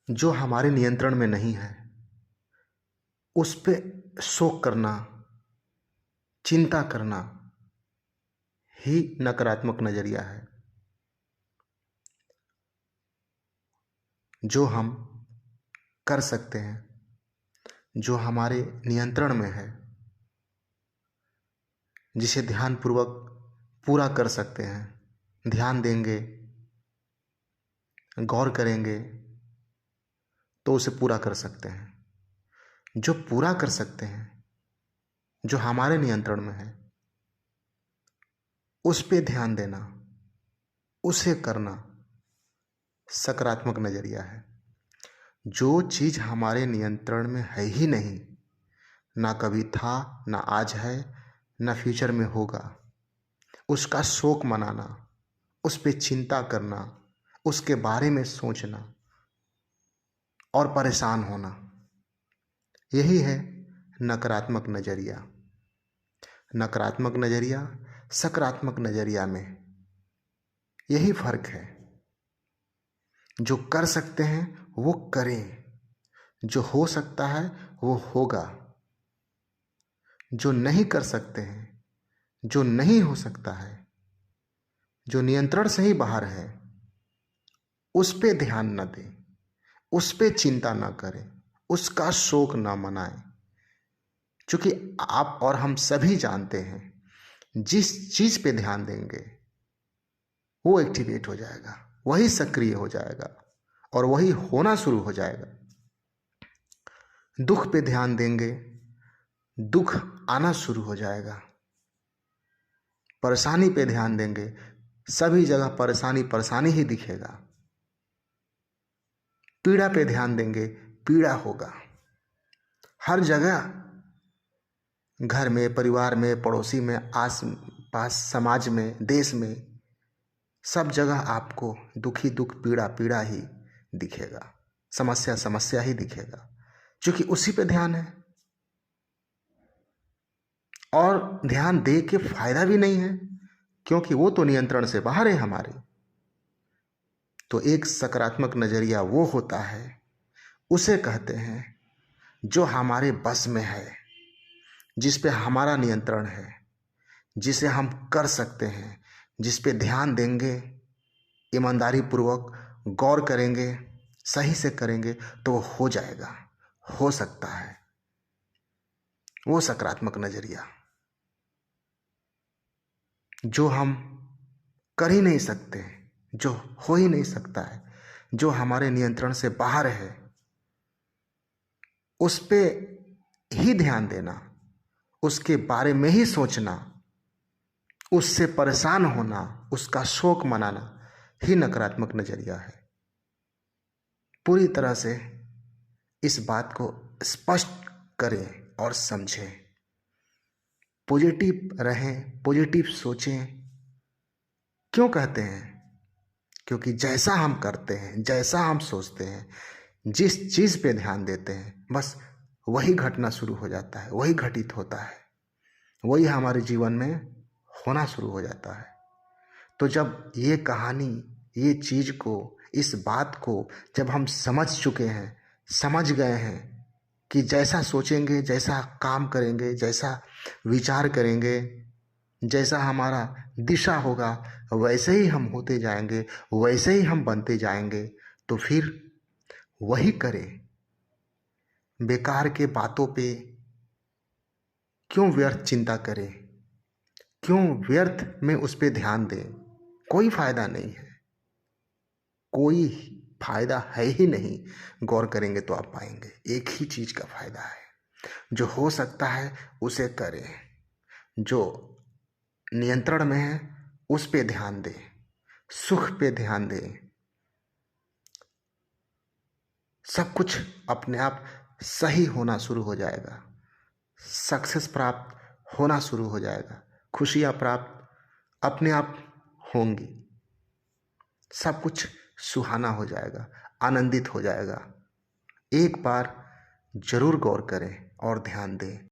जो हमारे नियंत्रण में नहीं है उस पे शोक करना, चिंता करना ही नकारात्मक नजरिया है। जो हम कर सकते हैं, जो हमारे नियंत्रण में है, जिसे ध्यानपूर्वक पूरा कर सकते हैं, ध्यान देंगे, गौर करेंगे तो उसे पूरा कर सकते हैं। जो पूरा कर सकते हैं, जो हमारे नियंत्रण में है, उस पे ध्यान देना, उसे करना सकारात्मक नजरिया है। जो चीज़ हमारे नियंत्रण में है ही नहीं, ना कभी था, ना आज है, ना फ्यूचर में होगा, उसका शोक मनाना, उस पे चिंता करना, उसके बारे में सोचना और परेशान होना, यही है नकारात्मक नजरिया। नकारात्मक नजरिया सकारात्मक नजरिया में यही फर्क है। जो कर सकते हैं वो करें, जो हो सकता है वो होगा, जो नहीं कर सकते हैं, जो नहीं हो सकता है, जो नियंत्रण से ही बाहर है, उस पे ध्यान न दें, उस पे चिंता न करें, उसका शोक न मनाएं। क्योंकि आप और हम सभी जानते हैं, जिस चीज पे ध्यान देंगे वो एक्टिवेट हो जाएगा, वही सक्रिय हो जाएगा और वही होना शुरू हो जाएगा। दुख पे ध्यान देंगे, दुख आना शुरू हो जाएगा। परेशानी पे ध्यान देंगे, सभी जगह परेशानी परेशानी ही दिखेगा। पीड़ा पे ध्यान देंगे, पीड़ा होगा हर जगह, घर में, परिवार में, पड़ोसी में, आस पास, समाज में, देश में, सब जगह आपको दुखी दुख, पीड़ा पीड़ा ही दिखेगा, समस्या समस्या ही दिखेगा, क्योंकि उसी पे ध्यान है। और ध्यान दे के फायदा भी नहीं है, क्योंकि वो तो नियंत्रण से बाहर है हमारे। तो एक सकारात्मक नजरिया वो होता है, उसे कहते हैं जो हमारे बस में है, जिस पे हमारा नियंत्रण है, जिसे हम कर सकते हैं, जिस पे ध्यान देंगे, ईमानदारी पूर्वक गौर करेंगे, सही से करेंगे तो वो हो जाएगा, हो सकता है। वो सकारात्मक नजरिया जो हम कर ही नहीं सकते, जो हो ही नहीं सकता है, जो हमारे नियंत्रण से बाहर है, उस पे ही ध्यान देना, उसके बारे में ही सोचना, उससे परेशान होना, उसका शोक मनाना ही नकारात्मक नजरिया है। पूरी तरह से इस बात को स्पष्ट करें और समझें। पॉजिटिव रहें, पॉजिटिव सोचें। क्यों कहते हैं? क्योंकि जैसा हम करते हैं, जैसा हम सोचते हैं, जिस चीज़ पे ध्यान देते हैं, बस वही घटना शुरू हो जाता है, वही घटित होता है, वही हमारे जीवन में होना शुरू हो जाता है। तो जब ये कहानी, ये चीज़ को, इस बात को जब हम समझ चुके हैं, समझ गए हैं कि जैसा सोचेंगे, जैसा काम करेंगे, जैसा विचार करेंगे, जैसा हमारा दिशा होगा, वैसे ही हम होते जाएंगे, वैसे ही हम बनते जाएंगे। तो फिर वही करें। बेकार के बातों पे क्यों व्यर्थ चिंता करें, क्यों व्यर्थ में उस पे ध्यान दें? कोई फायदा नहीं है, कोई फायदा है ही नहीं। गौर करेंगे तो आप पाएंगे एक ही चीज का फायदा है, जो हो सकता है उसे करें, जो नियंत्रण में है उस पे ध्यान दें, सुख पे ध्यान दें। सब कुछ अपने आप सही होना शुरू हो जाएगा, सक्सेस प्राप्त होना शुरू हो जाएगा, खुशियाँ प्राप्त अपने आप होंगी, सब कुछ सुहाना हो जाएगा, आनंदित हो जाएगा। एक बार जरूर गौर करें और ध्यान दें।